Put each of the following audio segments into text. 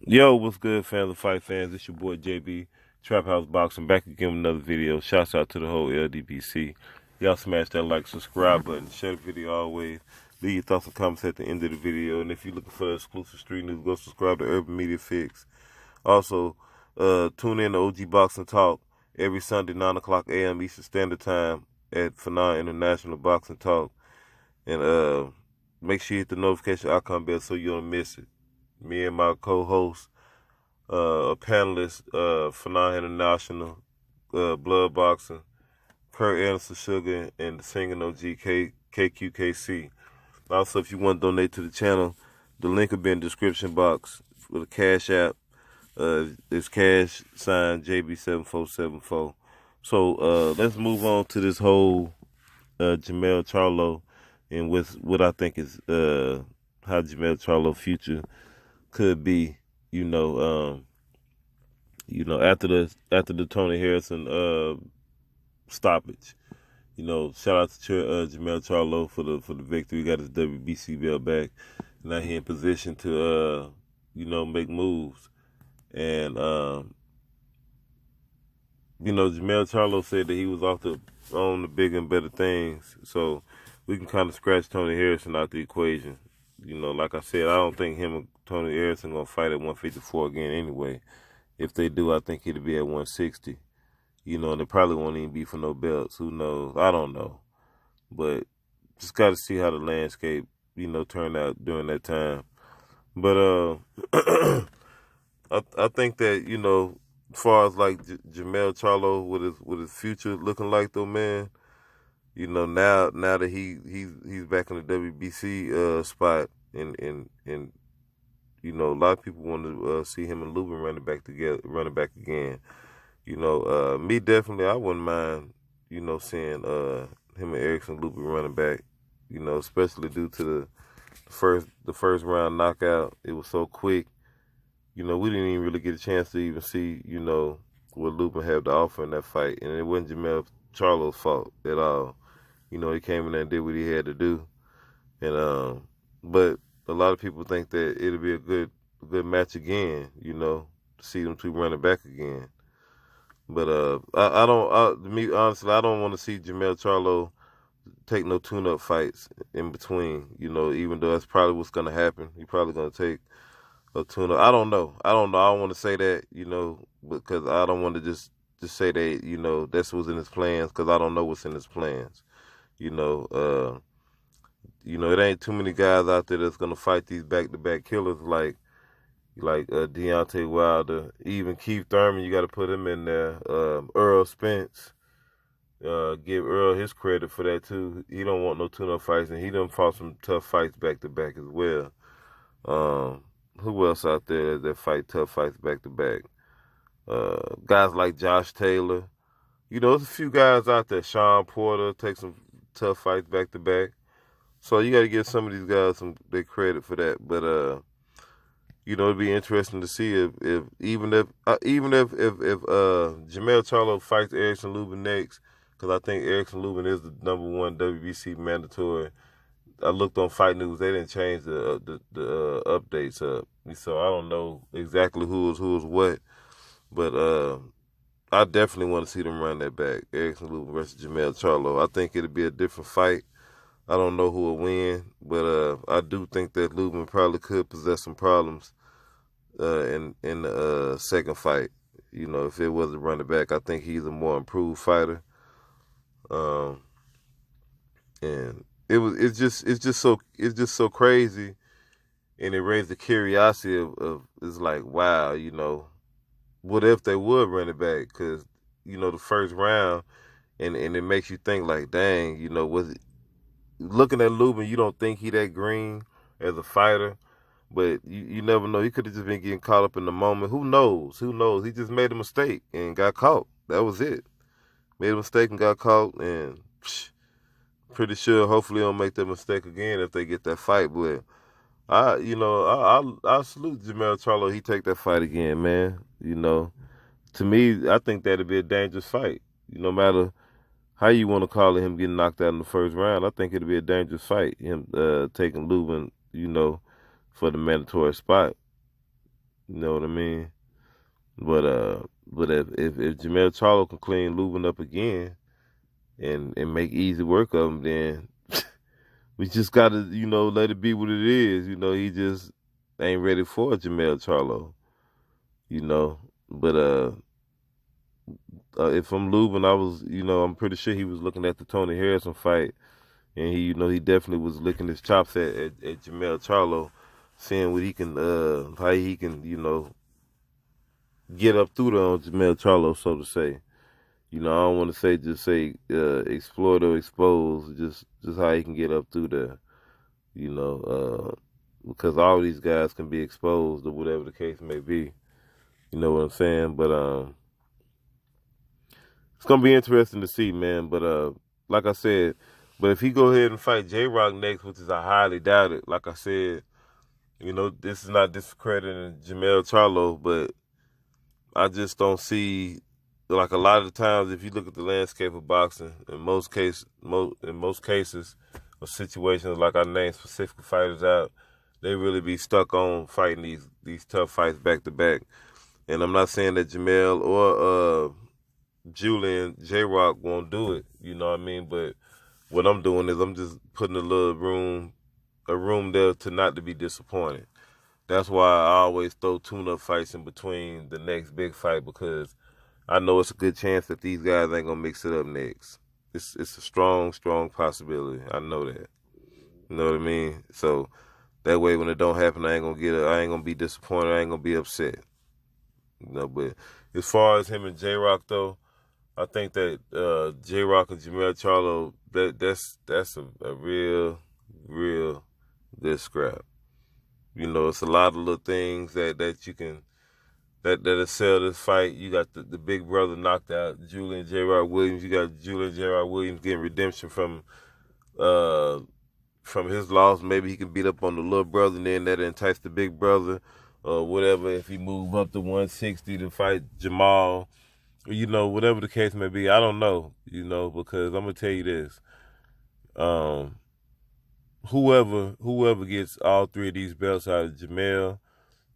Yo, what's good, fans of fight fans? It's your boy JB, Trap House Boxing, back again with another video. Shouts out to the whole LDBC. Y'all smash that like, subscribe button, share the video always. Leave your thoughts and comments at the end of the video. And if you're looking for exclusive street news, go subscribe to Urban Media Fix. Also, tune in to OG Boxing Talk every Sunday, 9 o'clock a.m. Eastern Standard Time at Fanon International Boxing Talk. And make sure you hit the notification icon bell so you don't miss it. Me and my co-host, a panelist, Fanon International, Blood Boxing, Kurt Anderson Sugar, and the singing OG KQKC. Also, if you want to donate to the channel, the link will be in the description box for the Cash App. It's cash sign JB7474. So let's move on to this whole Jermell Charlo and what I think is how Jermell Charlo future could be. After the Tony Harrison stoppage. Shout out to Jermell Charlo for the victory. He got his WBC belt back. Now he in position to make moves. And Jermell Charlo said that he was on the bigger and better things. So we can kind of scratch Tony Harrison out the equation. Like I said, I don't think him and Tony Harrison gonna fight at 154 again anyway. If they do, I think it'll be at 160. And they probably won't even be for no belts. Who knows? I don't know. But just got to see how the landscape, turned out during that time. But I think that, as far as like Jermell Charlo with his future looking like though, man, now that he's back in the WBC spot and a lot of people want to see him and Lubin running back again. Me definitely, I wouldn't mind, seeing him and Erickson Lubin running back. Especially due to the first round knockout. It was so quick. We didn't even really get a chance to even see, what Lubin had to offer in that fight, and it wasn't Jermell Charlo's fault at all. He came in there and did what he had to do, and but a lot of people think that it'll be a good match again. To see them two running back again. But to me honestly, I don't want to see Jermell Charlo take no tune-up fights in between. Even though that's probably what's gonna happen. He's probably gonna take a tune-up. I don't know. I don't want to say that. Because I don't want to just say that. That's what's in his plans. Because I don't know what's in his plans. It ain't too many guys out there that's gonna fight these back-to-back killers like Deontay Wilder, even Keith Thurman. You got to put him in there. Earl Spence, give Earl his credit for that too. He don't want no tune-up fights, and he done fought some tough fights back to back as well. Who else out there that fight tough fights back to back? Guys like Josh Taylor. There's a few guys out there. Sean Porter take some tough fights back to back. So you got to give some of these guys their credit for that. But it'd be interesting to see if Jermell Charlo fights Erickson Lubin next, because I think Erickson Lubin is the #1 WBC mandatory. I looked on Fight News; they didn't change the updates up, so I don't know exactly who is what. But I definitely want to see them run that back. Erickson Lubin versus Jermell Charlo. I think it'll be a different fight. I don't know who will win, but I do think that Lubin probably could possess some problems in the second fight. If it was a running back, I think he's a more improved fighter. And it's just so crazy, and it raised the curiosity of it's like, wow, what if they would run it back? Because the first round, and it makes you think like, dang, was it, looking at Lubin, you don't think he that green as a fighter. But you never know. He could have just been getting caught up in the moment. Who knows? He just made a mistake and got caught. That was it. Made a mistake and got caught. And pretty sure, hopefully, he'll make that mistake again if they get that fight. But I salute Jermell Charlo. He take that fight again, man. To me, I think that'd be a dangerous fight. No matter how you want to call it, him getting knocked out in the first round, I think it'd be a dangerous fight. Him taking Lubin, for the mandatory spot. You know what I mean? But if Jermell Charlo can clean Lubin up again and make easy work of him, then we just gotta, let it be what it is. He just ain't ready for Jermell Charlo. You know, but if I'm Lubin, I'm pretty sure he was looking at the Tony Harrison fight, and he definitely was licking his chops at Jermell Charlo, seeing what he can, how he can, get up through there on Jermell Charlo, so to say. I don't want to say exploit or expose, just how he can get up through there. Because all these guys can be exposed or whatever the case may be. You know what I'm saying? But it's gonna be interesting to see, man. But like I said, but if he go ahead and fight J Rock next, which is I highly doubt it, like I said, this is not discrediting Jermell Charlo, but I just don't see, like, a lot of the times if you look at the landscape of boxing, in most cases or situations, like I named specific fighters out, they really be stuck on fighting these tough fights back to back. And I'm not saying that Jermell or Julian J Rock won't do it, you know what I mean? But what I'm doing is I'm just putting a room there to not to be disappointed. That's why I always throw tune-up fights in between the next big fight, because I know it's a good chance that these guys ain't gonna mix it up next. It's a strong possibility. I know that. You know what I mean? So that way, when it don't happen, I ain't gonna be disappointed. I ain't gonna be upset. But as far as him and J Rock though, I think that J Rock and Jermell Charlo, that's a real good scrap. It's a lot of little things that you can that'll sell this fight. You got the big brother knocked out, Julian J Rock Williams. You got Julian J Rock Williams getting redemption from his loss. Maybe he can beat up on the little brother, and then that entice the big brother or whatever. If he move up to 160 to fight Jermell, whatever the case may be, I don't know. Because I'm gonna tell you this. Whoever gets all three of these belts out of Jermell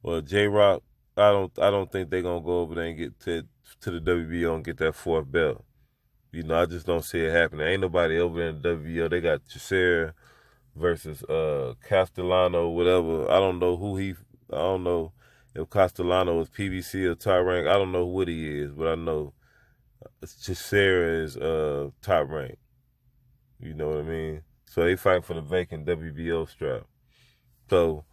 or J Rock, I don't think they're gonna go over there and get to the WBO and get that fourth belt. I just don't see it happening. Ain't nobody over there in the WBO. They got Chisera versus Castellano, whatever. I don't know if Castellano is PBC or top rank. I don't know what he is, but I know Chisera is top rank. You know what I mean? So they fight for the vacant WBO strap. So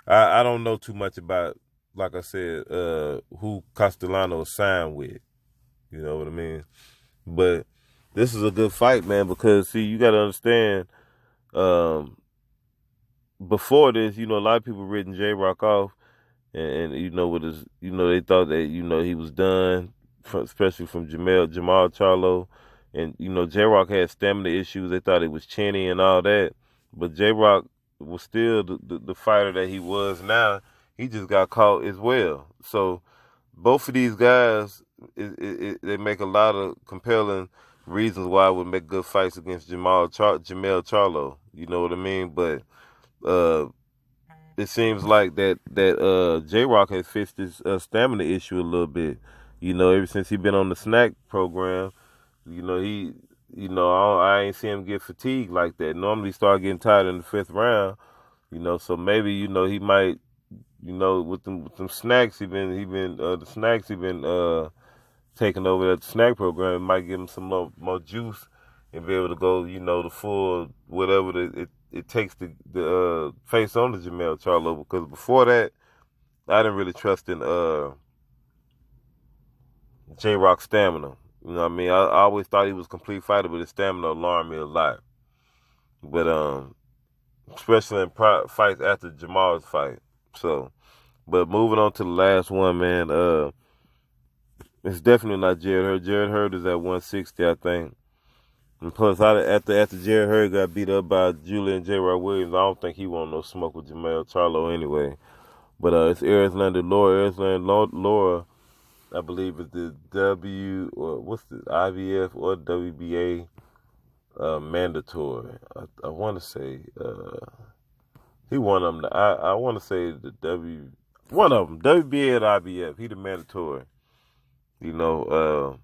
I don't know too much about, like I said, who Castellano is signed with. You know what I mean? But this is a good fight, man, because, see, you got to understand, before this, a lot of people written J Rock off, and with his, they thought that, he was done, especially from Jamal Charlo. And, J Rock had stamina issues. They thought it was chinny and all that. But J Rock was still the fighter that he was now. He just got caught as well. So both of these guys, they make a lot of compelling reasons why I would make good fights against Jermell Charlo. You know what I mean? But it seems like that J Rock has fixed his stamina issue a little bit. Ever since he been on the snack program. I ain't see him get fatigued like that. Normally, he start getting tired in the fifth round. So maybe he might, with them snacks he been taking over at the snack program. It might give him some more juice and be able to go, the full whatever it takes to face on the Jermell Charlo. Because before that, I didn't really trust in J Rock's stamina. You know what I mean? I always thought he was a complete fighter, but his stamina alarmed me a lot. But especially in fights after Jamal's fight. So, but moving on to the last one, man. It's definitely not Jared Hurd. Jared Hurd is at 160, I think. And plus, after Jared Hurd got beat up by Julian J. Roy Williams, I don't think he want no smoke with Jermell Charlo anyway. But it's Arislander Laura. Arislander Laura, I believe, is the IBF or WBA mandatory. I want to say he won them. I want to say the One of them, WBA or IBF. He the mandatory. You know,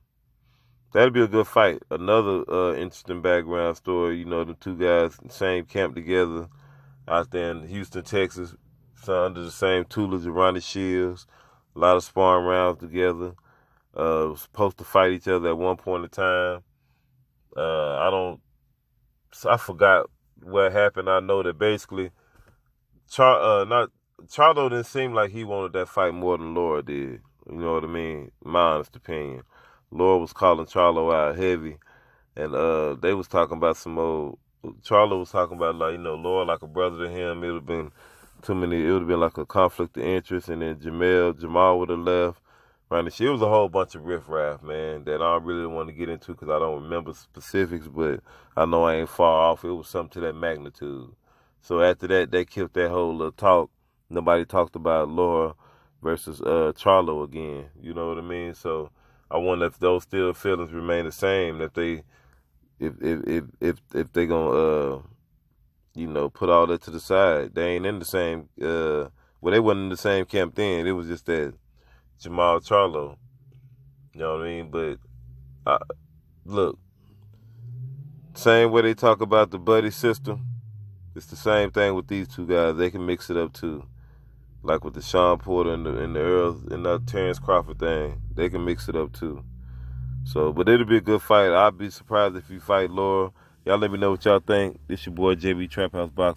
that'd be a good fight. Another interesting background story. You know, the two guys in the same camp together out there in Houston, Texas, so under the same tutelage of Ronnie Shields. A lot of sparring rounds together. Was supposed to fight each other at one point in time. I forgot what happened. I know that basically, Charlo didn't seem like he wanted that fight more than Laura did. You know what I mean? My honest opinion. Laura was calling Charlo out heavy, and they was talking about some old. Charlo was talking about, like, Laura like a brother to him. It would have been too many. It would have been like a conflict of interest, and then Jamal would have left. Right, it was a whole bunch of riffraff, man, that I don't really want to get into because I don't remember specifics, but I know I ain't far off. It was something to that magnitude. So after that, they killed that whole little talk. Nobody talked about Laura versus Charlo again. You know what I mean? So I wonder if those still feelings remain the same. If they gonna put all that to the side. They ain't in the same. They wasn't in the same camp then. It was just that Jermell Charlo. You know what I mean? But look, same way they talk about the buddy system, it's the same thing with these two guys. They can mix it up too. Like with the Sean Porter and the Earl and the Terrence Crawford thing. They can mix it up too. So, but it'll be a good fight. I'd be surprised if you fight Laura. Y'all let me know what y'all think. This your boy JB Trap House Box.